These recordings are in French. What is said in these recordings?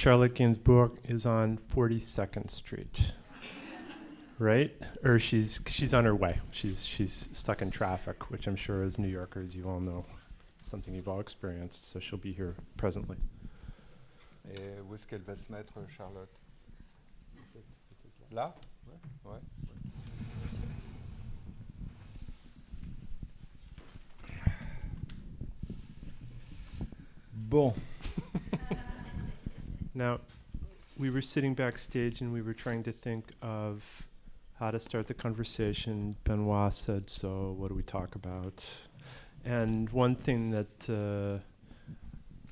Charlotte Gainsbourg is on 42nd Street, right? Or she's on her way. She's stuck in traffic, which I'm sure as New Yorkers you all know, something you've all experienced. So she'll be here presently. Et où est-ce qu'elle va se mettre, Charlotte? Là? Ouais. Bon. Now, we were sitting backstage and we were trying to think of how to start the conversation. Benoit said, so what do we talk about? And one thing that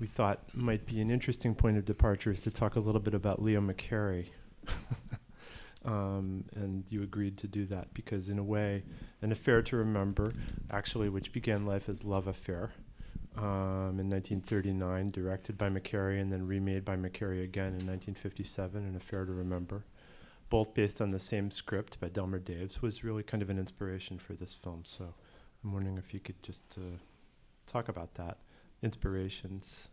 we thought might be an interesting point of departure is to talk a little bit about Leo McCarey. And you agreed to do that because in a way, An Affair to Remember, actually, which began life as Love Affair, in 1939, directed by McCarey and then remade by McCarey again in 1957, An Affair to Remember, both based on the same script by Delmer Daves, was really kind of an inspiration for this film. So I'm wondering if you could just talk about that, inspirations.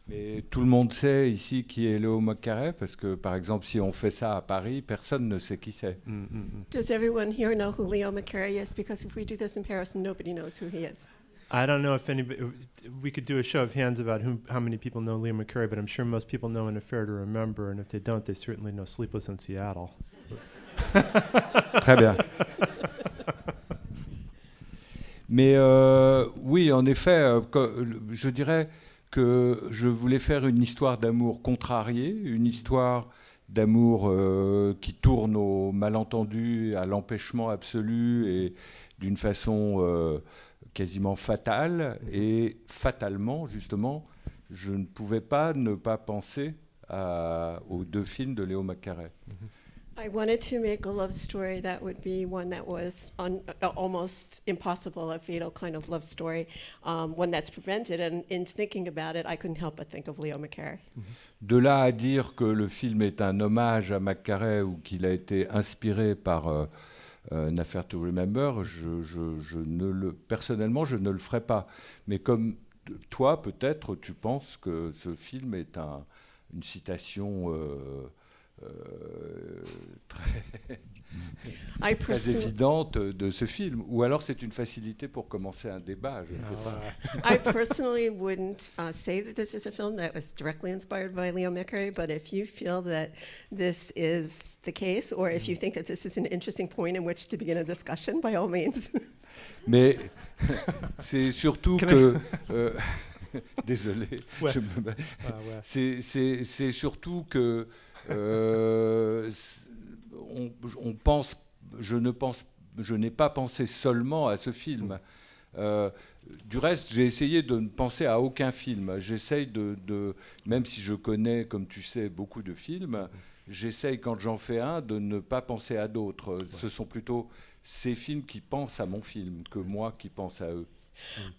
Mais tout le monde sait ici qui est Léo McCarey, parce que par exemple, si on fait ça à Paris, personne ne sait qui c'est. Does everyone here know who Leo McCarey is? Because if we do this in Paris, nobody knows who he is. I don't know if anybody, we could do a show of hands about how many people know Leo McCarey, but I'm sure most people know An Affair to Remember, and if they don't, they certainly know Sleepless in Seattle. Très bien. Mais oui, en effet, je dirais que je voulais faire une histoire d'amour contrariée, une histoire d'amour qui tourne au malentendu, à l'empêchement absolu et d'une façon quasiment fatale. Et fatalement, justement, je ne pouvais pas ne pas penser aux deux films de Léo McCarey. I wanted to make a love story that would be one that was almost impossible, a fatal kind of love story, one that's prevented. And in thinking about it, I couldn't help but think of Leo McCarey. De là à dire que le film est un hommage à McCarey ou qu'il a été inspiré par An Affair to Remember, personnellement, je ne le ferai pas. Mais comme toi, peut-être, tu penses que ce film est une citation très évidente de ce film, ou alors c'est une facilité pour commencer un débat, je ne sais pas. I personally wouldn't say that this is a film that was directly inspired by Leo McCarey, but if you feel that this is the case, or if you think that this is an interesting point in which to begin a discussion, by all means. Mais c'est surtout que... désolé. Ouais. C'est surtout que je n'ai pas pensé seulement à ce film. Du reste, j'ai essayé de ne penser à aucun film. J'essaye même si je connais, comme tu sais, beaucoup de films, j'essaye, quand j'en fais un, de ne pas penser à d'autres. Ouais. Ce sont plutôt ces films qui pensent à mon film que moi qui pense à eux.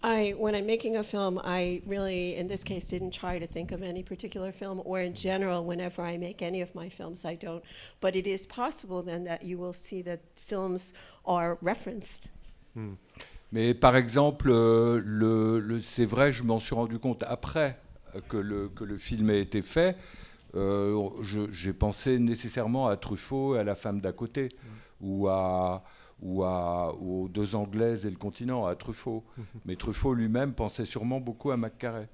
When I'm making a film, I really, in this case, didn't try to think of any particular film, or in general, whenever I make any of my films, I don't. But it is possible then that you will see that films are referenced. Mais par exemple, c'est vrai, je m'en suis rendu compte après que le film a été fait. J'ai pensé nécessairement à Truffaut et à La femme d'à côté, ou aux Deux Anglaises et le continent, à Truffaut. Mais Truffaut lui-même pensait sûrement beaucoup à McCarey.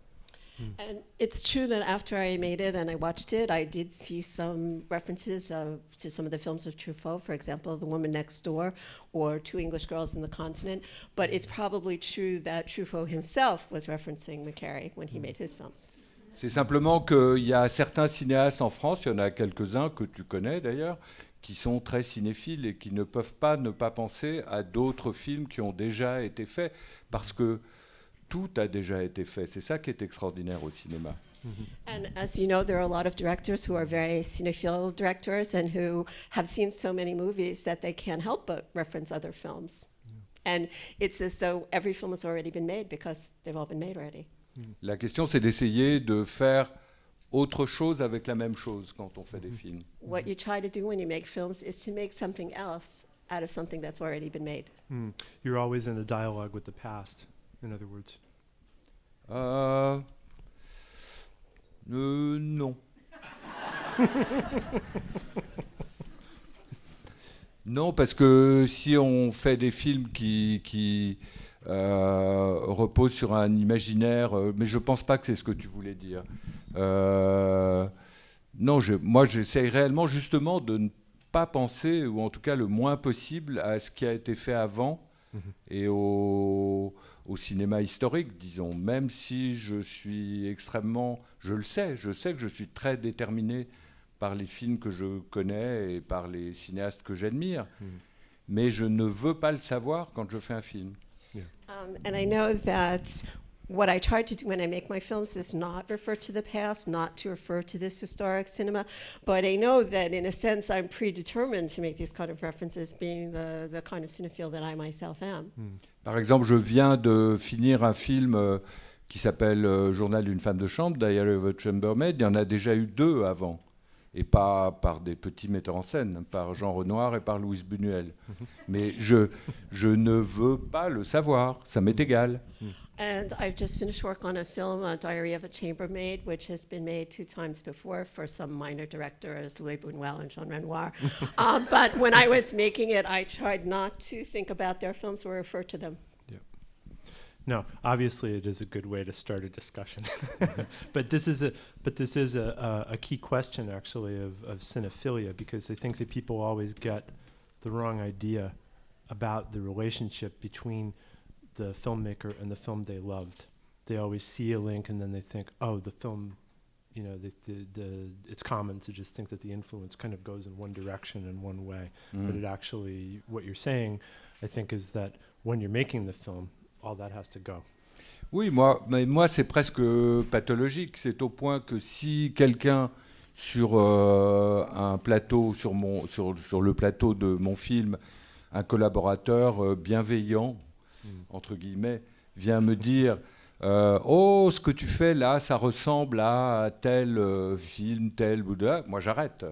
And it's true that after I made it and I watched it, I did see some references to some of the films of Truffaut, for example, The Woman Next Door or Two English Girls in the Continent. But it's probably true that Truffaut himself was referencing McCarey when he made his films. C'est simplement qu'il y a certains cinéastes en France, il y en a quelques-uns que tu connais d'ailleurs, qui sont très cinéphiles et qui ne peuvent pas ne pas penser à d'autres films qui ont déjà été faits, parce que tout a déjà été fait. C'est ça qui est extraordinaire au cinéma. And as you know, there are a lot of directors who are very cinephile directors and who have seen so many movies that they can't help but reference other films. And it's as though every film has already been made because they've all been made already. La question, c'est d'essayer de faire autre chose avec la même chose quand on fait des films. What you try to do when you make films is to make something else out of something that's already been made. You're always in a dialogue with the past, in other words. Non. Non, parce que si on fait des films qui reposent sur un imaginaire, mais je pense pas que c'est ce que tu voulais dire. Non, moi j'essaye réellement justement de ne pas penser, ou en tout cas le moins possible, à ce qui a été fait avant et au cinéma historique, disons, même si je suis extrêmement, je sais que je suis très déterminé par les films que je connais et par les cinéastes que j'admire, mais je ne veux pas le savoir quand je fais un film. And I know that what I try to do when I make my films is not refer to the past, not to refer to this historic cinema, but I know that in a sense I'm predetermined to make these kind of references, being the kind of cinephile that I myself am. Par exemple, je viens de finir un film qui s'appelle Journal d'une femme de chambre, Diary of a Chambermaid. Il y en a déjà eu 2 avant, et pas par des petits metteurs en scène, par Jean Renoir et par Louise Buñuel. Mais je ne veux pas le savoir, ça m'est égal. And I've just finished work on a film, Diary of a Chambermaid, which has been made 2 times before for some minor directors, Louis Buñuel and Jean Renoir. But when I was making it, I tried not to think about their films or refer to them. No, obviously it is a good way to start a discussion. But this is a key question actually of cinephilia, because I think that people always get the wrong idea about the relationship between the filmmaker and the film they loved. They always see a link and then they think, oh, the film, you know, it's common to just think that the influence kind of goes in one direction in one way. But it actually, what you're saying, I think, is that when you're making the film, all that has to go. Oui, moi c'est presque pathologique. C'est au point que si quelqu'un sur un plateau, sur le plateau de mon film, un collaborateur bienveillant, entre guillemets, vient me dire oh, ce que tu fais là, ça ressemble à tel film, tel Bouddha. Moi, j'arrête.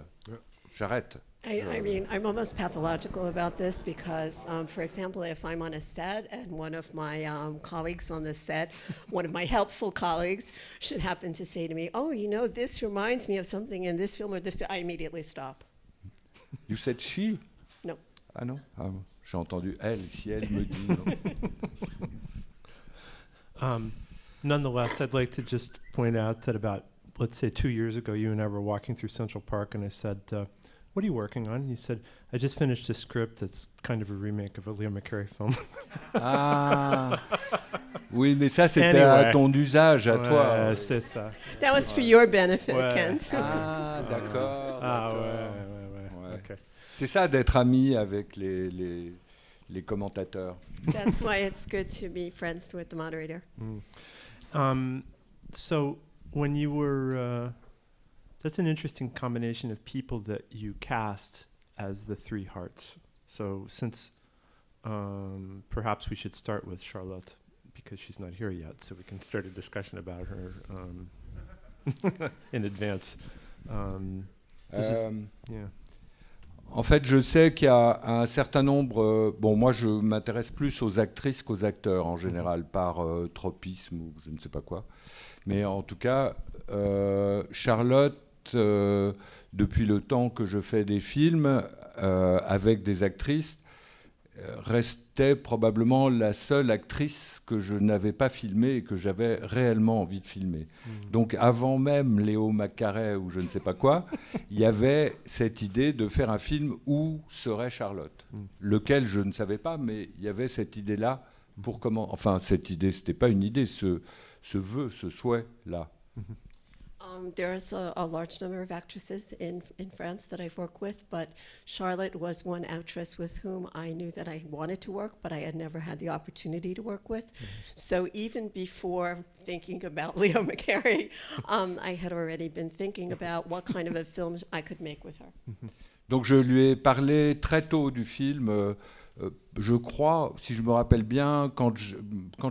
I mean, I'm almost pathological about this because, for example, if I'm on a set and one of my colleagues on the set, one of my helpful colleagues, should happen to say to me, oh, you know, this reminds me of something in this film or this, I immediately stop. You said she? No. Ah non, j'ai entendu elle, si elle me dit non. Nonetheless, I'd like to just point out that about, let's say 2 years ago, you and I were walking through Central Park and I said, what are you working on? And you said, I just finished a script that's kind of a remake of a Leo McCarey film. Ah, oui, mais ça c'était Anyway. à ton usage, à toi. C'est ça. That was for your benefit, Ouais. Kent. Ah, d'accord. Ah d'accord. ouais. Ouais. Okay. C'est ça d'être ami avec les commentateurs. That's why it's good to be friends with the moderator. So when you were, that's an interesting combination of people that you cast as the 3 hearts. So since perhaps we should start with Charlotte, because she's not here yet, so we can start a discussion about her in advance. This is, yeah. En fait, je sais qu'il y a un certain nombre... bon, moi, je m'intéresse plus aux actrices qu'aux acteurs, en général, par tropisme ou je ne sais pas quoi. Mais en tout cas, Charlotte, depuis le temps que je fais des films avec des actrices, restait probablement la seule actrice que je n'avais pas filmée et que j'avais réellement envie de filmer. Donc avant même Léo McCarey ou je ne sais pas quoi, il y avait cette idée de faire un film où serait Charlotte, lequel je ne savais pas, mais il y avait cette idée-là pour comment... Enfin, cette idée, c'était pas une idée, ce vœu, ce souhait-là. There's a large number of actresses in France that I've worked with, but Charlotte was one actress with whom I knew that I wanted to work, but I had never had the opportunity to work with. So even before thinking about Leo McCarey, I had already been thinking about what kind of a film I could make with her. Donc je lui ai parlé très tôt du film, je crois, si je me rappelle bien, quand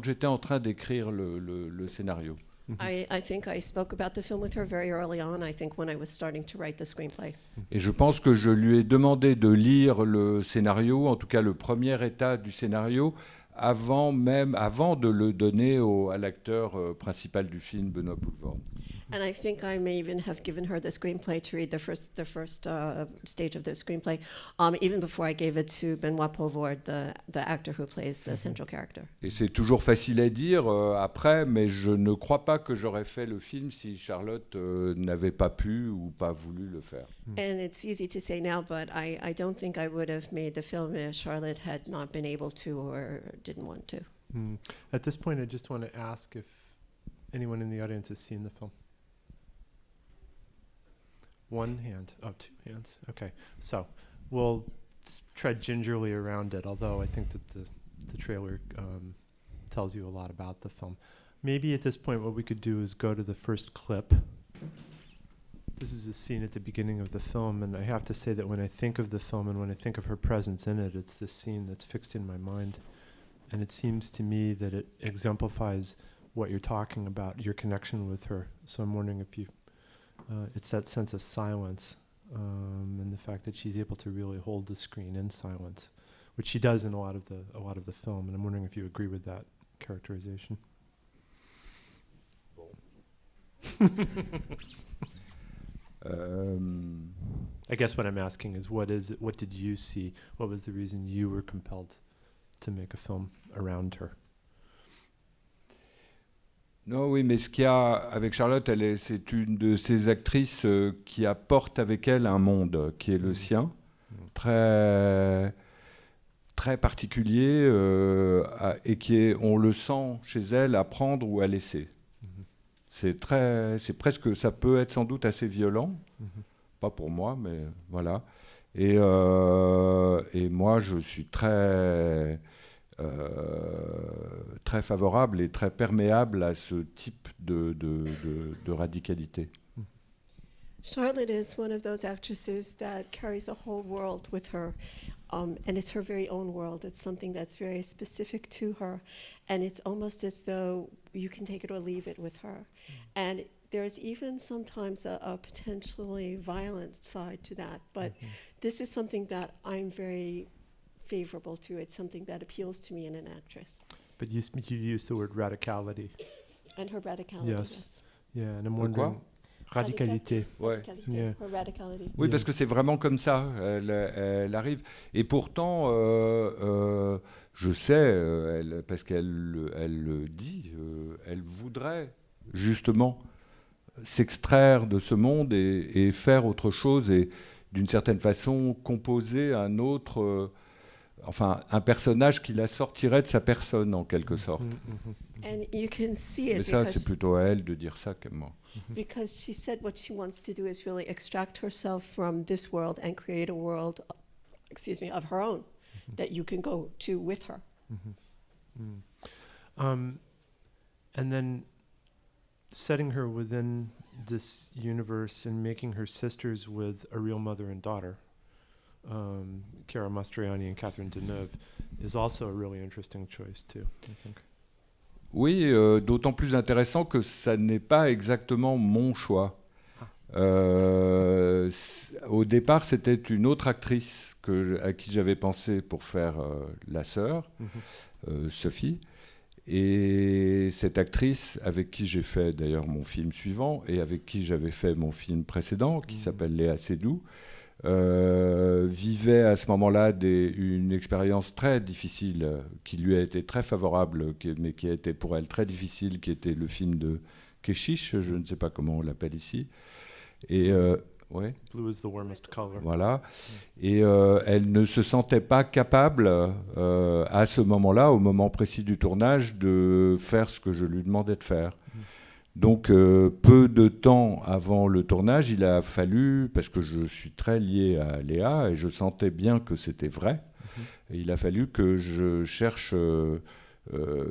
j'étais en train d'écrire le scénario. I think I spoke about the film with her very early on, I think when I was starting to write the screenplay. Et je pense que je lui ai demandé de lire le scénario, en tout cas le premier état du scénario, avant de le donner à l'acteur principal du film, Benoît Poelvoorde. And I think I may even have given her the screenplay to read the first stage of the screenplay, even before I gave it to Benoit Poelvoorde, the actor who plays the central character. Et c'est toujours facile à dire après, mais je ne crois pas que j'aurais fait le film si Charlotte n'avait pas pu ou pas voulu le faire. And it's easy to say now, but I don't think I would have made the film if Charlotte had not been able to or didn't want to. At this point, I just want to ask if anyone in the audience has seen the film. One hand. Oh, two hands. Okay. So we'll tread gingerly around it, although I think that the trailer tells you a lot about the film. Maybe at this point what we could do is go to the first clip. This is a scene at the beginning of the film, and I have to say that when I think of the film and when I think of her presence in it, it's this scene that's fixed in my mind. And it seems to me that it exemplifies what you're talking about, your connection with her. So I'm wondering if you... it's that sense of silence and the fact that she's able to really hold the screen in silence, which she does in a lot of the film. And I'm wondering if you agree with that characterization. I guess what I'm asking is, what did you see? What was the reason you were compelled to make a film around her? Non, oui, mais ce qu'il y a avec Charlotte, c'est une de ces actrices qui apporte avec elle un monde qui est le sien, très, très particulier, et qui est, on le sent chez elle, à prendre ou à laisser. C'est presque, ça peut être sans doute assez violent, pas pour moi, mais voilà. Et moi, je suis très favorable et très perméable à ce type de radicalité. Charlotte is one of those actresses that carries a whole world with her, and it's her very own world. It's something that's very specific to her, and it's almost as though you can take it or leave it with her. And there's even sometimes a potentially violent side to that, but this is something that I'm very favorable to. It's something that appeals to me in an actress. But you used the word radicality. And her radicality, Yes. Yeah, and I'm Quoi? wondering... Radicalité. Ouais. Yeah. Her radicality. Oui, Yeah. parce que c'est vraiment comme ça, elle arrive. Et pourtant, je sais, parce qu'elle le dit, elle voudrait justement s'extraire de ce monde et faire autre chose et d'une certaine façon composer un autre, enfin un personnage qui la sortirait de sa personne en quelque sorte. And you can see it Mais ça, c'est plutôt à elle de dire ça qu'à moi. because she said what she wants to do is really extract herself from this world and create a world, of her own that you can go to with her. And then setting her within this universe and making her sisters with a real mother and daughter, Chiara Mastroianni and Catherine Deneuve, is also a really interesting choice too, I think. Oui, d'autant plus intéressant que ça n'est pas exactement mon choix. Au départ, c'était une autre actrice à qui j'avais pensé pour faire la sœur, Sophie. Et cette actrice, avec qui j'ai fait d'ailleurs mon film suivant, et avec qui j'avais fait mon film précédent, qui s'appelle Léa Seydoux, vivait à ce moment-là une expérience très difficile, qui lui a été très favorable, mais qui a été pour elle très difficile, qui était le film de Keshish, je ne sais pas comment on l'appelle ici. Et ouais. Blue is the warmest color. Voilà. Et elle ne se sentait pas capable, à ce moment-là, au moment précis du tournage, de faire ce que je lui demandais de faire. Donc, peu de temps avant le tournage, il a fallu, parce que je suis très lié à Léa et je sentais bien que c'était vrai, et il a fallu que je cherche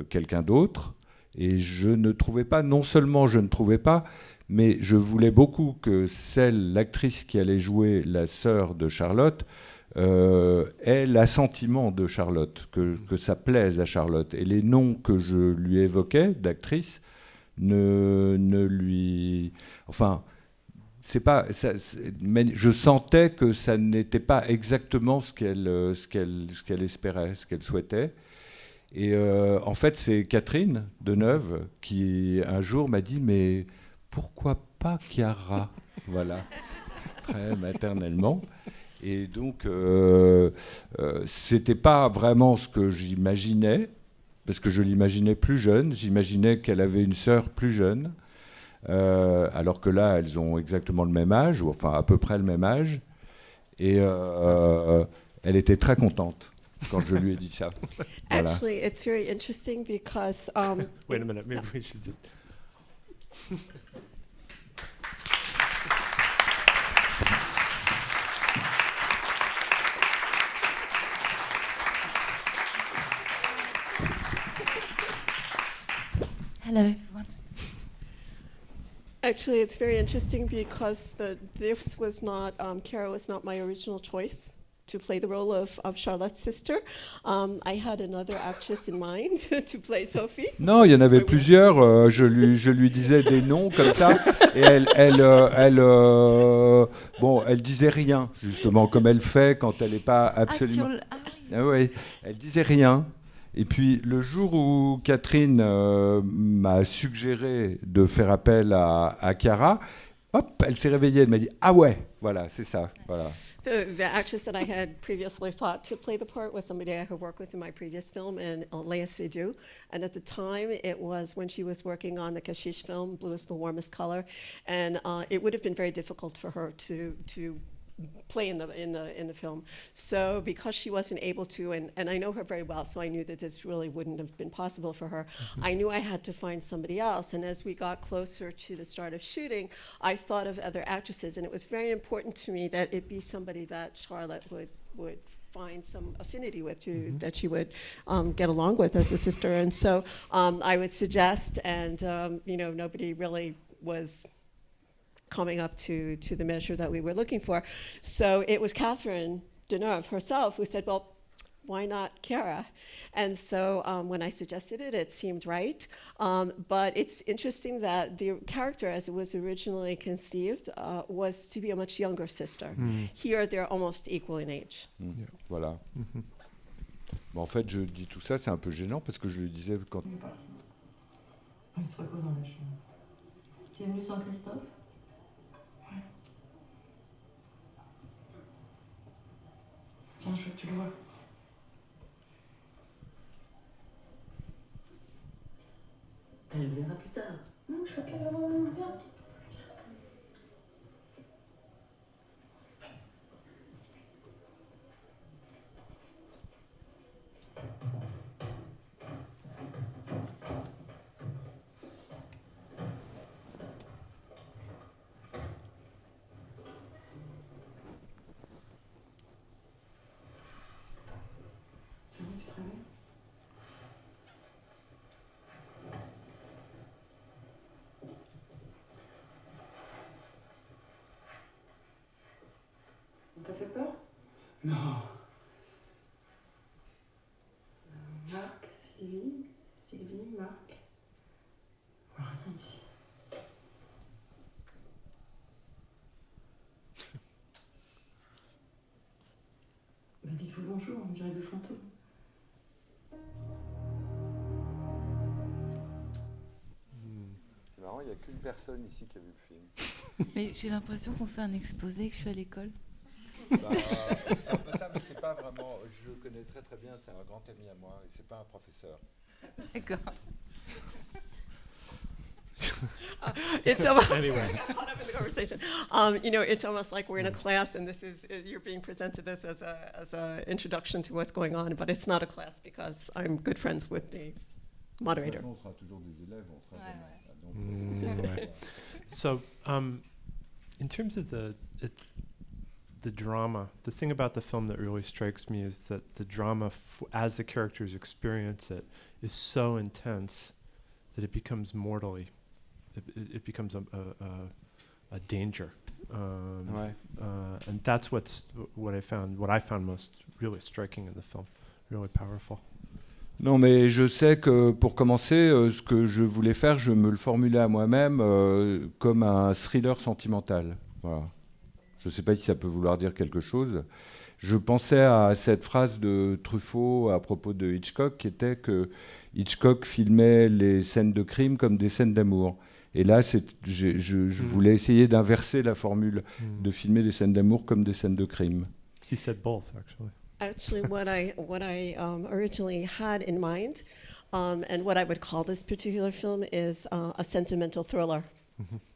quelqu'un d'autre. Et je ne trouvais pas, non seulement je ne trouvais pas, mais je voulais beaucoup que l'actrice qui allait jouer la sœur de Charlotte ait l'assentiment de Charlotte, que ça plaise à Charlotte. Et les noms que je lui évoquais d'actrices ne lui... Enfin, c'est pas... mais je sentais que ça n'était pas exactement ce qu'elle espérait, ce qu'elle souhaitait. Et en fait, c'est Catherine Deneuve qui, un jour, m'a dit « Mais pourquoi Papa Chiara. Voilà, très maternellement. Et donc, c'était pas vraiment ce que j'imaginais, parce que je l'imaginais plus jeune. J'imaginais qu'elle avait une sœur plus jeune, alors que là, elles ont exactement le même âge, ou enfin à peu près le même âge. Et elle était très contente quand je lui ai dit ça. Voilà. Actually, it's very interesting because Wait a minute, maybe we should just. Hello, everyone. actually it's very interesting because this was not Kara was not my original choice to play the role of Charlotte's sister. I had another actress in mind to play Sophie. Non, il y en avait plusieurs. Je lui disais des noms comme ça, et elle disait rien, justement, comme elle fait quand elle n'est pas absolument. Ah oui. Ah oui, elle disait rien. Et puis le jour où Catherine m'a suggéré de faire appel à Chiara, hop, elle s'est réveillée. Elle m'a dit ah ouais, voilà, c'est ça, voilà. The actress that I had previously thought to play the part was somebody I had worked with in my previous film, and Leia Seydoux. And at the time, it was when she was working on the Kashish film, Blue is the Warmest Color, and it would have been very difficult for her to play in the film. So because she wasn't able to, and I know her very well, so I knew that this really wouldn't have been possible for her. I knew I had to find somebody else. And as we got closer to the start of shooting, I thought of other actresses, and it was very important to me that it be somebody that Charlotte would find some affinity with, that she would get along with as a sister. And so I would suggest, and nobody really was coming up to the measure that we were looking for. So it was Catherine Deneuve herself who said, well, why not Chiara? And so when I suggested it, it seemed right. But it's interesting that the character, as it was originally conceived, was to be a much younger sister. Here, they're almost equal in age. Yeah. Voilà. Bon, en fait, je dis tout ça, c'est un peu gênant parce que je le disais quand. Il se repose dans la chambre. Tu es venu sans Christophe? Ouais. Tiens, je veux que tu le vois. Elle le verra plus tard. Non, je veux qu'elle le voie. Viens. C'est bon, tu te réveilles? On t'a fait peur? Non. Marc, Sylvie, Marc. Rien ici. Bah, dites-vous bonjour, on dirait deux fantômes. C'est marrant, il n'y a qu'une personne ici qui a vu le film. Mais j'ai l'impression qu'on fait un exposé et que je suis à l'école. C'est un peu ça, mais c'est pas vraiment. Je le connais très très bien, c'est un grand ami à moi, et c'est pas un professeur. D'accord. It's almost Anyway. caught up in the conversation. It's almost like we're in a class, and this is you're being presented this as a introduction to what's going on, but it's not a class because I'm good friends with the moderator. On sera toujours des élèves, on sera Ouais, jamais. Donc, Right. So, in terms of the drama, the thing about the film that really strikes me is that the drama, as the characters experience it, is so intense that it becomes mortally. It becomes a danger. Ouais. And that's what I found most really striking in the film, really powerful. Non, mais je sais que pour commencer, ce que je voulais faire, je me le formulais à moi-même comme un thriller sentimental. Voilà. Je ne sais pas si ça peut vouloir dire quelque chose. Je pensais à cette phrase de Truffaut à propos de Hitchcock, qui était que Hitchcock filmait les scènes de crime comme des scènes d'amour. Et là, je voulais essayer d'inverser la formule, de filmer des scènes d'amour comme des scènes de crime. He said both, actually. Actually, what I originally had in mind, and what I would call this particular film is a sentimental thriller,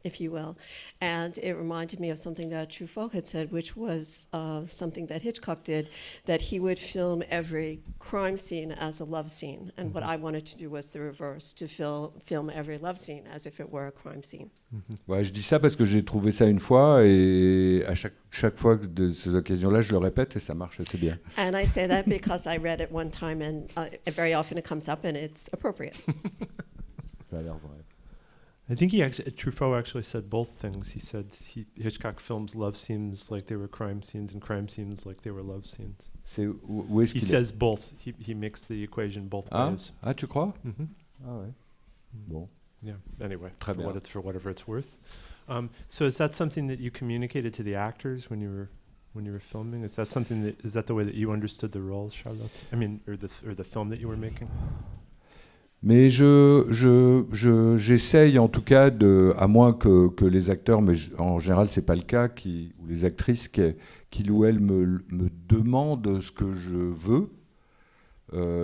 if you will. And it reminded me of something that Truffaut had said, which was something that Hitchcock did, that he would film every crime scene as a love scene. And what I wanted to do was the reverse, to film every love scene as if it were a crime scene. Ouais, je dis ça parce que j'ai trouvé ça une fois et à chaque fois de ces occasions-là, je le répète et ça marche assez bien. And I say that because I read it one time, and very often it comes up and it's appropriate. Ça a l'air vrai. I think Truffaut actually said both things. He said Hitchcock films love scenes like they were crime scenes and crime scenes like they were love scenes. C'est où est-ce He qu'il says both. He makes the equation both ways. Ah, tu crois? Mhm. Ah ouais. Bon. Yeah. Anyway, Très bien. for whatever it's worth. So is that something that you communicated to the actors when you were filming? Is that the way that you understood the roles, Charlotte? I mean, or the film that you were making? Mais j'essaye en tout cas à moins que les acteurs, mais en général c'est pas le cas, ou les actrices qui ou elles me demandent ce que je veux,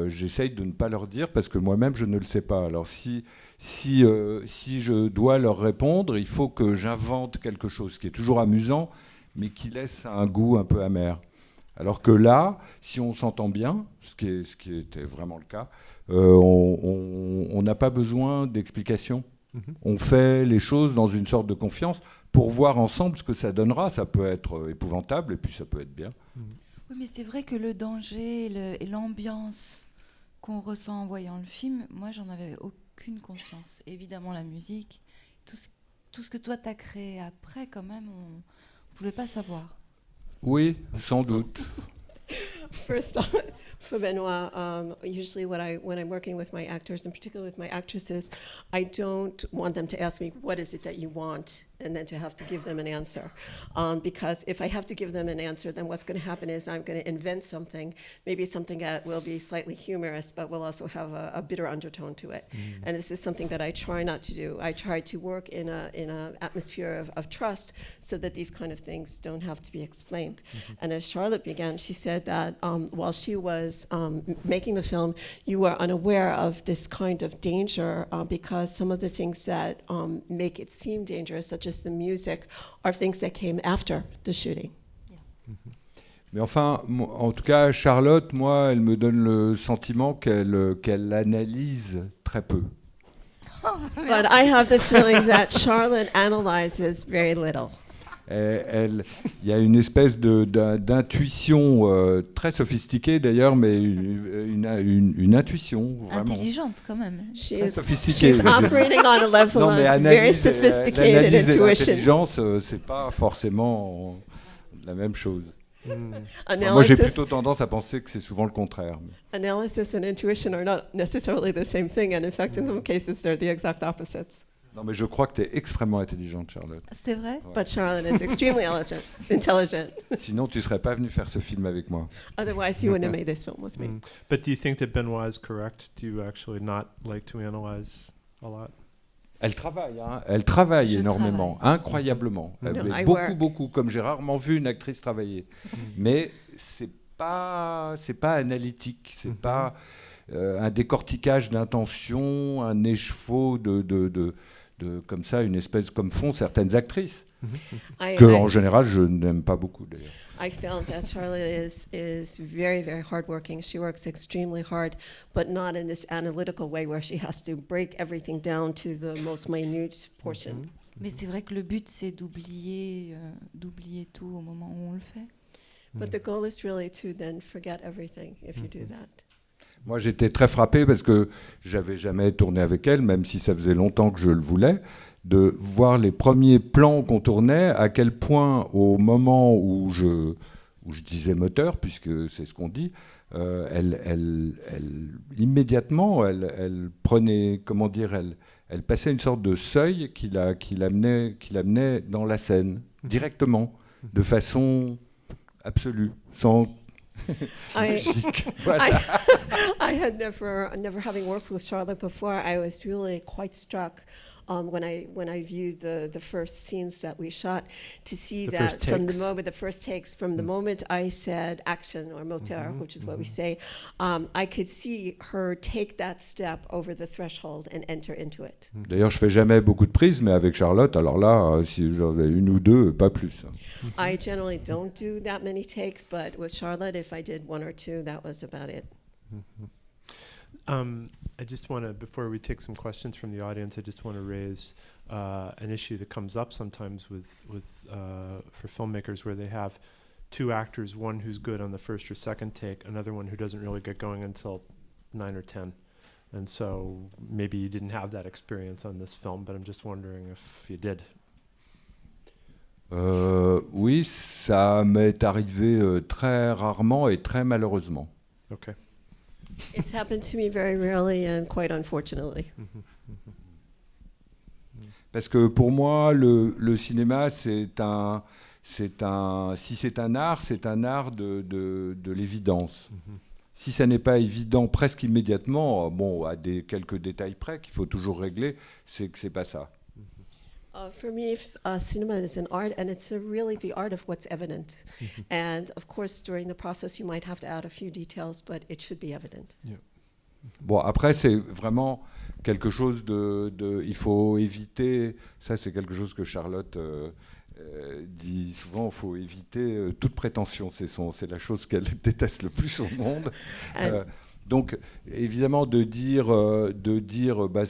j'essaye de ne pas leur dire parce que moi-même je ne le sais pas. Alors si je dois leur répondre, il faut que j'invente quelque chose qui est toujours amusant, mais qui laisse un goût un peu amer. Alors que là, si on s'entend bien, ce qui était vraiment le cas, on n'a pas besoin d'explications. On fait les choses dans une sorte de confiance pour voir ensemble ce que ça donnera. Ça peut être épouvantable et puis ça peut être bien. Oui, mais c'est vrai que le danger et l'ambiance qu'on ressent en voyant le film, moi, j'en avais aucune conscience. Évidemment, la musique, tout ce que toi, t'as créé après, quand même, on ne pouvait pas savoir. Oui, sans doute. First off, for Benoit, usually when I'm working with my actors, in particular with my actresses, I don't want them to ask me, what is it that you want? And then to have to give them an answer. Because if I have to give them an answer, then what's going to happen is I'm going to invent something, maybe something that will be slightly humorous, but will also have a bitter undertone to it. And this is something that I try not to do. I try to work in a atmosphere of trust so that these kind of things don't have to be explained. And as Charlotte began, she said that while she was making the film, you were unaware of this kind of danger because some of the things that make it seem dangerous, such as the music, are things that came after the shooting. Mais enfin, en tout cas, Charlotte, moi, elle me donne le sentiment qu'elle analyse très peu. But I have the feeling that Charlotte analyzes very little. Il y a une espèce d'intuition très sophistiquée d'ailleurs, mais une intuition vraiment Intelligente quand même. très sophistiquée. She's operating on a level Non, mais of very l'analyse sophisticated et intuition. l'intelligence, c'est pas forcément la même chose. Moi, j'ai Analysis, plutôt tendance à penser que c'est souvent le contraire. analysis and intuition are not necessarily the same thing, and in fact, in some cases, they're the exact opposites. Non, mais je crois que tu es extrêmement intelligente, Charlotte. C'est vrai? But Charlotte is extremely intelligent. Sinon, tu serais pas venue faire ce film avec moi. Otherwise, you wouldn't have made this film with me. But do you think that Benoit is correct? Do you actually not like to analyze a lot? Elle travaille, hein. Elle travaille Je énormément, incroyablement. No, I Beaucoup, work. beaucoup, comme j'ai rarement vu une actrice travailler. Mais c'est pas analytique, c'est pas un décortiquage d'intention, un écheveau de comme ça, une espèce comme font certaines actrices, que en général je n'aime pas beaucoup d'ailleurs. I found that Charlotte is very, very hardworking. She works extremely hard, but not in this analytical way where she has to break everything down to the most minute portion. Mais c'est vrai que le but, c'est d'oublier tout au moment où on le fait. But the goal is really to then forget everything if you do that. Moi, j'étais très frappé parce que j'avais jamais tourné avec elle, même si ça faisait longtemps que je le voulais, de voir les premiers plans qu'on tournait, à quel point, au moment où je disais moteur, puisque c'est ce qu'on dit, immédiatement, elle prenait, comment dire, elle passait une sorte de seuil qui l'amenait dans la scène, directement, de façon absolue, sans musique. Voilà. I had never having worked with Charlotte before, I was really quite struck when I viewed the first scenes that we shot, to see The that first from takes. the first takes, from the moment I said action or moteur, which is what we say, I could see her take that step over the threshold and enter into it. D'ailleurs, je fais jamais beaucoup de prises, mais avec Charlotte, alors là, si j'en avais une ou deux, pas plus. I generally don't do that many takes, but with Charlotte, if I did one or two, that was about it. I just want to, before we take some questions from the audience, I just want to raise an issue that comes up sometimes with for filmmakers where they have two actors, one who's good on the first or second take, another one who doesn't really get going until 9 or 10. And so maybe you didn't have that experience on this film, but I'm just wondering if you did. Oui, ça m'est arrivé très rarement et très malheureusement. Okay. It's happened to me very rarely and quite unfortunately. Parce que pour moi, le cinéma, si c'est un art, c'est un art de l'évidence. Si ça n'est pas évident presque immédiatement, bon, à quelques détails près qu'il faut toujours régler, c'est que c'est pas ça. For me, cinema is an art, and it's really the art of what's evident. And of course, during the process, you might have to add a few details, but it should be evident. Bon, après, c'est vraiment quelque chose il faut éviter, ça c'est quelque chose que Charlotte dit souvent, il faut éviter toute prétention, c'est la chose qu'elle déteste le plus au monde. Donc, évidemment, de dire bah,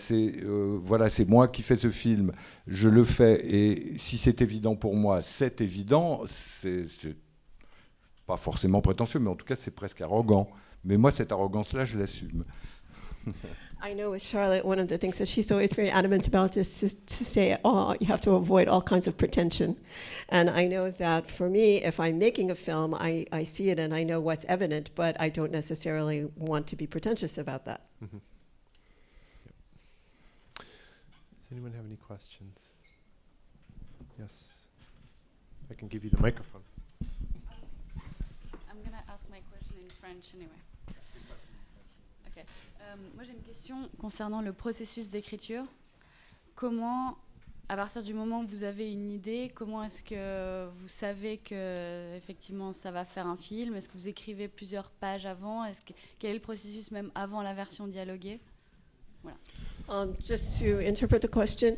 voilà, c'est moi qui fais ce film, je le fais, et si c'est évident pour moi, c'est évident, c'est pas forcément prétentieux, mais en tout cas, c'est presque arrogant. Mais moi, cette arrogance-là, je l'assume. I know with Charlotte, one of the things that she's always very adamant about is to say, oh, you have to avoid all kinds of pretension. And I know that for me, if I'm making a film, I see it and I know what's evident, but I don't necessarily want to be pretentious about that. Does anyone have any questions? Yes. I can give you the microphone. I'm going to ask my question in French anyway. Okay. Moi, j'ai une question concernant le processus d'écriture. Comment, à partir du moment où vous avez une idée, comment est-ce que vous savez que effectivement ça va faire un film? Est-ce que vous écrivez plusieurs pages avant? Quel est le processus même avant la version dialoguée? Voilà. Just to interpret the question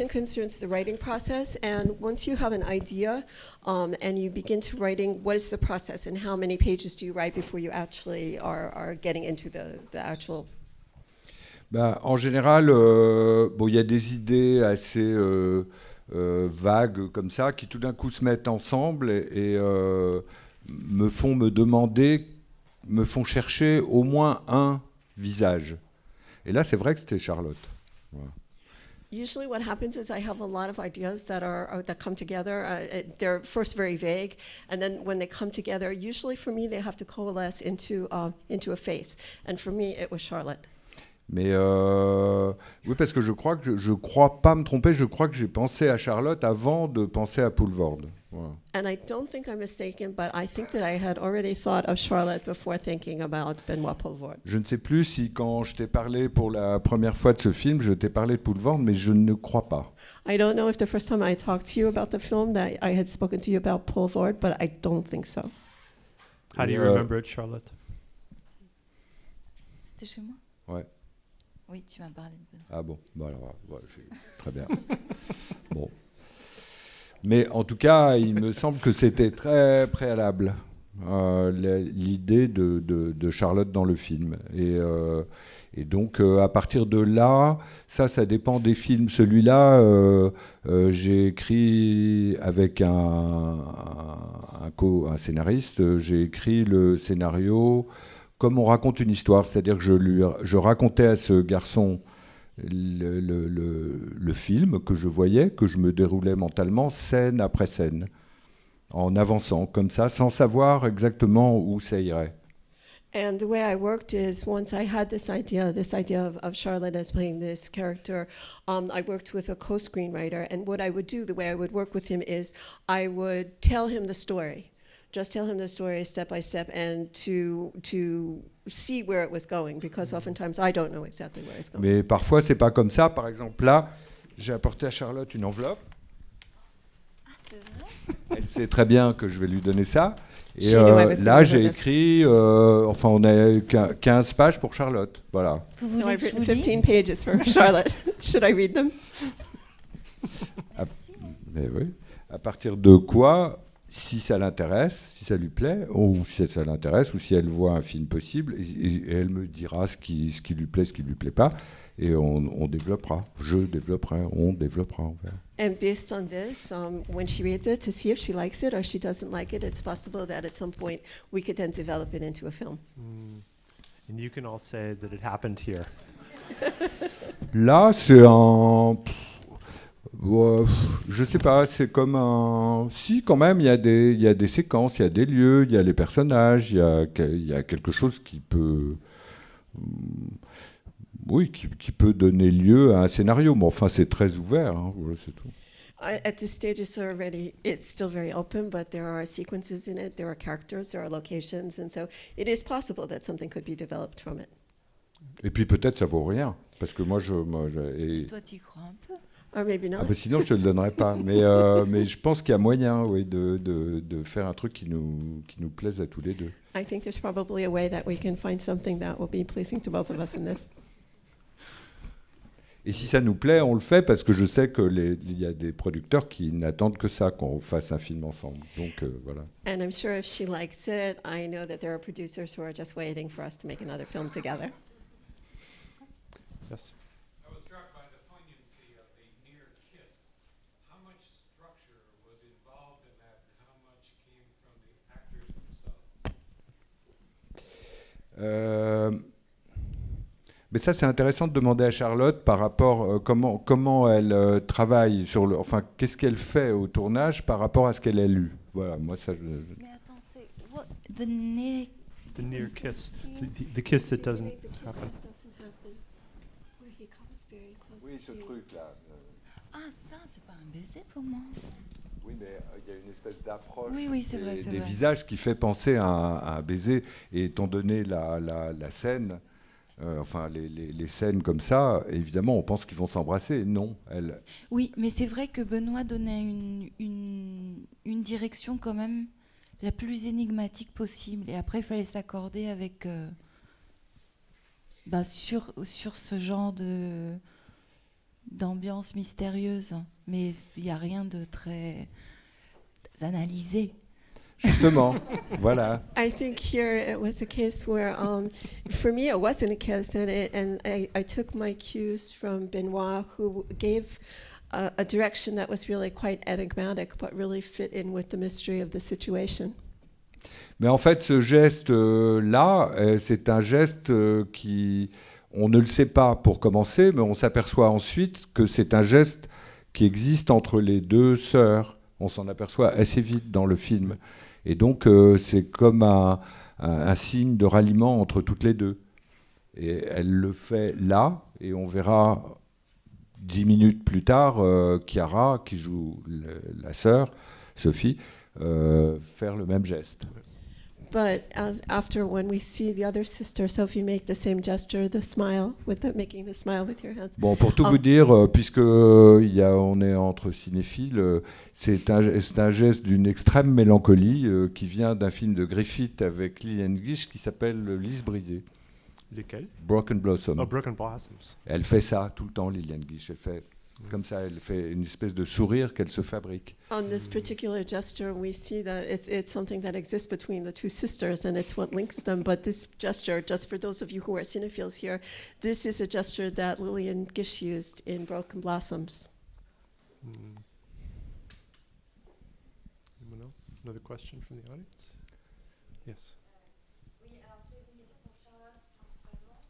concerns the writing process, and once you have an idea and you begin to writing, what is the process and how many pages do you write before you actually are getting into the actual? Ben, en général, bon, y a des idées assez vagues comme ça qui tout d'un coup se mettent ensemble et me font chercher au moins un visage. Et là, c'est vrai que c'était Charlotte. Voilà. Usually what happens is I have a lot of ideas that come together. They're first very vague, and then when they come together, usually for me, they have to coalesce into a face. And for me, it was Charlotte. Mais oui, parce que je crois pas me tromper, je crois que j'ai pensé à Charlotte avant de penser à Poulvord. Voilà. And I don't think I'm mistaken, but I think that I had already thought of Charlotte before thinking about Benoît Poulvord. Je ne sais plus si quand je t'ai parlé pour la première fois de ce film, je t'ai parlé de Poulvord, mais je ne crois pas. I don't know if the first time I talked to you about the film that I had spoken to you about Poulvord, but I don't think so. How do you remember it, Charlotte? C'était chez moi? Ouais. Oui, tu m'as parlé de... Ah bon, bah alors, ouais, très bien. Bon. Mais en tout cas, il me semble que c'était très préalable, l'idée de Charlotte dans le film. Et donc, à partir de là, ça dépend des films. Celui-là, j'ai écrit avec un scénariste, j'ai écrit le scénario comme on raconte une histoire, c'est-à-dire que je racontais à ce garçon le film que je voyais, que je me déroulais mentalement, scène après scène, en avançant comme ça, sans savoir exactement où ça irait. And the way I worked is once I had this idea of Charlotte as playing this character, I worked with a co-screenwriter, and what I would do, the way I would work with him is I would tell him the story. Just tell him the story step by step and to see where it was going, because oftentimes I don't know exactly where it's going. Mais parfois, c'est pas comme ça. Par exemple, là, J'ai apporté à Charlotte une enveloppe. Elle sait très bien que je vais lui donner ça. Et She knew I was là, gonna j'ai do this. écrit, enfin, on a 15 pages pour Charlotte. Voilà. Vous So voulez I've que je written vous lise 15 pages for Charlotte. Should I read them? Mais oui. À partir de quoi, si ça l'intéresse, si ça lui plaît, ou si ça l'intéresse, ou si elle voit un film possible, et elle me dira ce qui lui plaît, ce qui lui plaît pas, et on développera. Je développerai, on développera. On verra. And based on this, when she reads it, to see if she likes it or she doesn't like it, it's possible that at some point we could then develop it into a film. And you can all say that it happened here. Là, c'est un... Ouais, je sais pas, c'est comme un... Si, quand même, il y a des séquences, il y a des lieux, il y a les personnages, il y a quelque chose qui peut... Oui, qui peut donner lieu à un scénario. Mais enfin, c'est très ouvert, hein, voilà, c'est tout. At this stage, it's still very open, but there are sequences in it, there are characters, there are locations, and so it is possible that something could be developed from it. Et puis peut-être ça vaut rien, parce que moi, Toi, t'y crois un peu. Or maybe not. Ah bah sinon, je te le donnerais pas. Mais je pense qu'il y a moyen, oui, de faire un truc qui nous plaise à tous les deux. I think there's probably a way that we can find something that will be pleasing to both of us in this. Et si ça nous plaît, on le fait parce que je sais qu'il y a des producteurs qui n'attendent que ça, qu'on fasse un film ensemble. Donc voilà. And I'm sure if she likes it, I know that there are producers who are just waiting for us to make another film together. Yes. I was struck by the poignancy of the near kiss. How much structure was involved in that, and how much came from the actors themselves? Mais ça, c'est intéressant de demander à Charlotte par rapport comment elle travaille sur le. Enfin, qu'est-ce qu'elle fait au tournage par rapport à ce qu'elle a lu. Voilà, moi ça. Mais attends, c'est the near The near kiss. The kiss that doesn't happen. Oui, ce truc-là. Ah, ça, c'est pas un baiser pour moi. Oui, mais il y a une espèce d'approche Oui, c'est vrai, c'est des vrai. visages qui fait penser à un baiser. Et étant donné la scène, enfin les scènes comme ça, évidemment, on pense qu'ils vont s'embrasser. Non, elle. Oui, mais c'est vrai que Benoît donnait une direction quand même la plus énigmatique possible. Et après, il fallait s'accorder avec sur ce genre d'ambiance mystérieuse. Mais il n'y a rien de très analysé. Justement, voilà. I think here it was a case where, for me, it wasn't a kiss, and I took my cues from Benoit, who gave a direction that was really quite enigmatic, but really fit in with the mystery of the situation. Mais en fait, ce geste-là, c'est un geste qui, on ne le sait pas pour commencer, mais on s'aperçoit ensuite que c'est un geste qui existe entre les deux sœurs. On s'en aperçoit assez vite dans le film. Et donc, c'est comme un signe de ralliement entre toutes les deux. Et elle le fait là, et on verra 10 minutes plus tard Chiara, qui joue la sœur, Sophie, faire le même geste. But after, when we see the other sister, Sophie, make the same gesture, the smile, making the smile with your hands. Bon, pour tout vous dire, puisque on est entre cinéphiles, c'est un geste d'une extrême mélancolie qui vient d'un film de Griffith avec Lillian Gish qui s'appelle Lys brisée. Lesquels? Broken Blossom. Oh, Broken Blossoms. Elle fait ça tout le temps, Lillian Gish. Elle fait comme ça, elle fait une espèce de sourire qu'elle se fabrique. On this particular gesture, we see that it's something that exists between the two sisters, and it's what links them. But this gesture, just for those of you who are cinephiles here, this is a gesture that Lillian Gish used in Broken Blossoms. Anyone else? Another question from the audience? Yes. Oui, alors c'était une question pour Charlotte principalement.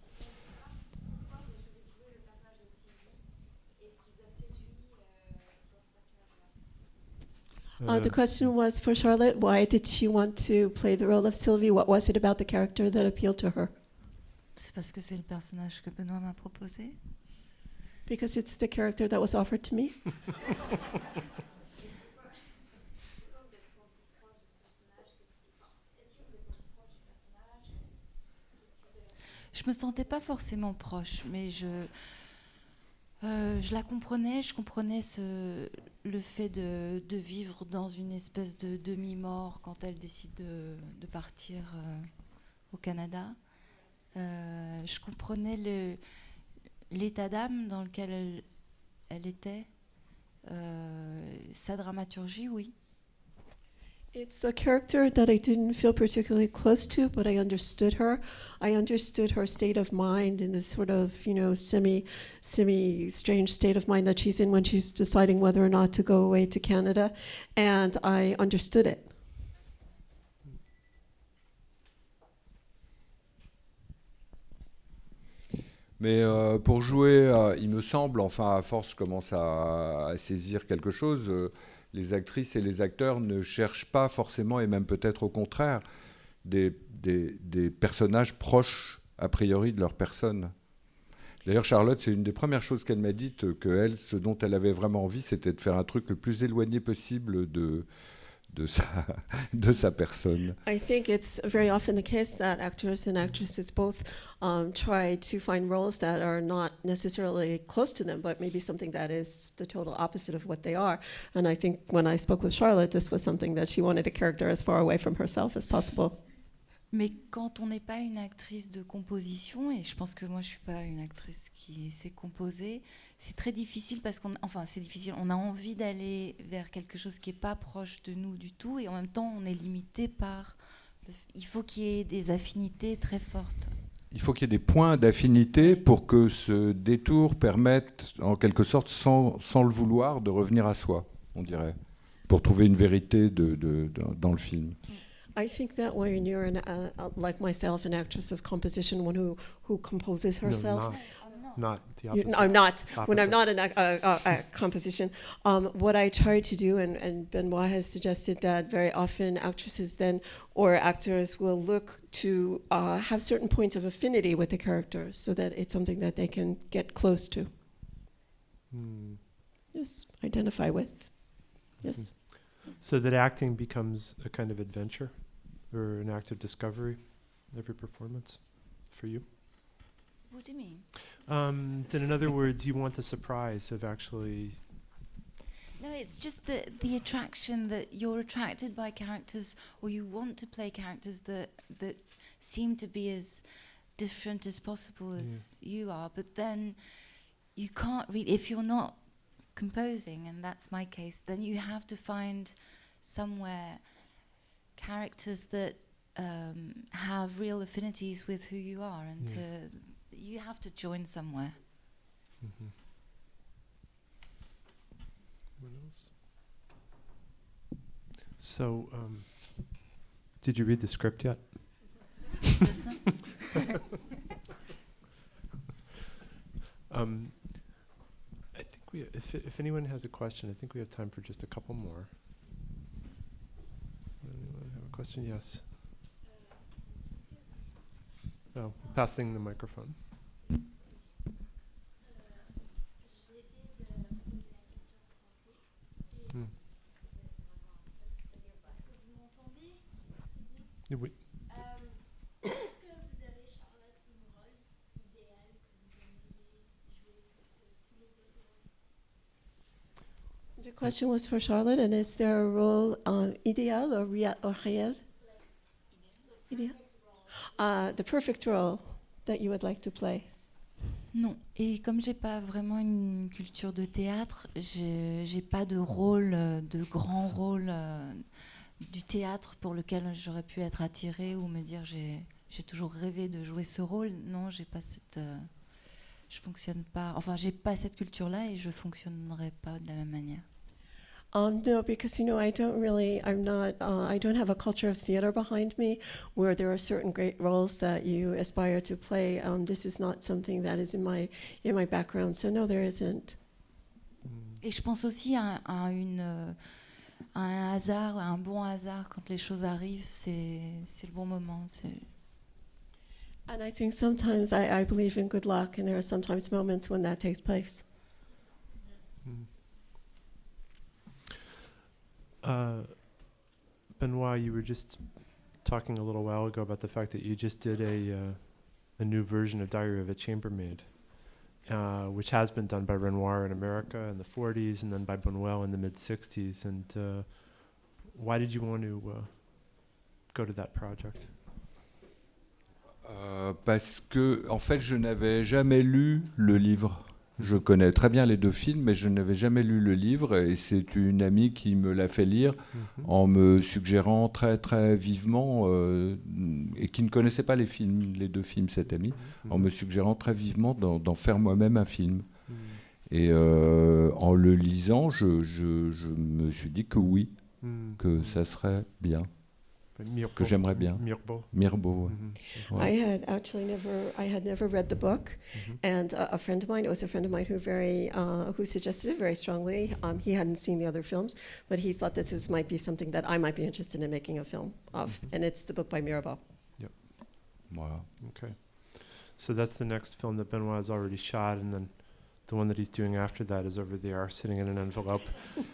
Pourquoi vous avez choisi de jouer le personnage de Sylvie et ce qui vous a séduit dans ce personnage-là? The question was for Charlotte. Why did she want to play the role of Sylvie? What was it about the character that appealed to her? C'est parce que c'est le personnage que Benoît m'a proposé. Because it's the character that was offered to me. Je me sentais pas forcément proche, mais Je la comprenais, je comprenais le fait de vivre dans une espèce de demi-mort quand elle décide de partir au Canada. Je comprenais l'état d'âme dans lequel elle était. Sa dramaturgie, oui. It's a character that I didn't feel particularly close to, but I understood her. I understood her state of mind in this sort of, semi strange state of mind that she's in when she's deciding whether or not to go away to Canada, and I understood it. Mais pour jouer, il me semble, enfin à force je commence à saisir quelque chose, les actrices et les acteurs ne cherchent pas forcément, et même peut-être au contraire, des personnages proches a priori de leur personne. D'ailleurs Charlotte, c'est une des premières choses qu'elle m'a dites, que elle, ce dont elle avait vraiment envie, c'était de faire un truc le plus éloigné possible de sa personne. I think it's very often the case that actors and actresses both try to find roles that are not necessarily close to them, but maybe something that is the total opposite of what they are. And I think when I spoke with Charlotte, this was something that she wanted a character as far away from herself as possible. Mais quand on n'est pas une actrice de composition, et je pense que moi je suis pas une actrice qui sait composer, c'est très difficile parce c'est difficile. On a envie d'aller vers quelque chose qui est pas proche de nous du tout, et en même temps on est limité par. Il faut qu'il y ait des affinités très fortes. Il faut qu'il y ait des points d'affinité pour que ce détour permette, en quelque sorte, sans le vouloir, de revenir à soi, on dirait, pour trouver une vérité dans le film. I think that when you're like myself, an actress of composition, one who composes herself. Not the opposite. I'm not. When I'm Opposite. not a composition, what I try to do, and Benoit has suggested that very often actresses then or actors will look to have certain points of affinity with the character, so that it's something that they can get close to. Yes, identify with. Yes. So that acting becomes a kind of adventure or an act of discovery, every performance for you? What do you mean? Then in other words, you want the surprise of actually... No, it's just the attraction that you're attracted by characters, or you want to play characters that seem to be as different as possible as you are, but then you can't really, if you're not composing, and that's my case, then you have to find somewhere characters that have real affinities with who you are, and you have to join somewhere. Mm-hmm. What else? So, did you read the script yet? This one? I think if anyone has a question, I think we have time for just a couple more. Anyone have a question? Yes. Oh, passing the microphone. Hmm. Oui. The question was for Charlotte, and is there a role idéal or réel? Idéal? The perfect role that you would like to play. Non, et comme j'ai pas vraiment une culture de théâtre, j'ai pas de rôle, de grand rôle du théâtre pour lequel j'aurais pu être attirée ou me dire j'ai toujours rêvé de jouer ce rôle. Non, j'ai pas je fonctionne pas. Enfin, j'ai pas cette culture-là et je fonctionnerai pas de la même manière. No, because I don't have a culture of theater behind me where there are certain great roles that you aspire to play. This is not something that is in my background, so no, there isn't. Et je pense aussi à un hasard, à un bon hasard quand les choses arrivent, c'est le bon moment. And I think sometimes I believe in good luck, and there are sometimes moments when that takes place. Benoit, you were just talking a little while ago about the fact that you just did a new version of Diary of a Chambermaid. which has been done by Renoir in America in the 40s and then by Buñuel in the mid-60s. And why did you want to go to that project? Parce que, en fait, je n'avais jamais lu le livre. Je connais très bien les deux films, mais je n'avais jamais lu le livre. Et c'est une amie qui me l'a fait lire en me suggérant très, très vivement, et qui ne connaissait pas les films, les deux films, cette amie, en me suggérant très vivement d'en faire moi-même un film. Et en le lisant, je me suis dit que oui, que ça serait bien, que j'aimerais bien. Mirbeau. Mirbeau, ouais. Ouais. I had never read the book, and a friend of mine, also a friend of mine who suggested it very strongly. He hadn't seen the other films, but he thought that this might be something that I might be interested in making a film of, and it's the book by Mirabeau. Voilà. Okay. So that's the next film that Benoit has already shot, and then the one that he's doing after that is over there, sitting in an envelope.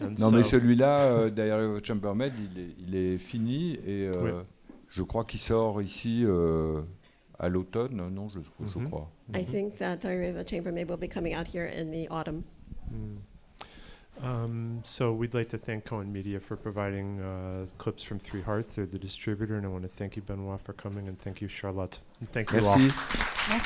And Non, mais celui-là, derrière Chambermaid, il est fini et Oui. je crois qu'il sort ici à l'automne, non, je crois. I think that Diary of a Chambermaid will be coming out here in the autumn. So we'd like to thank Cohen Media for providing clips from Three Hearts. They're the distributor, and I want to thank you, Benoit, for coming, and thank you, Charlotte. And thank you all. Merci. Merci.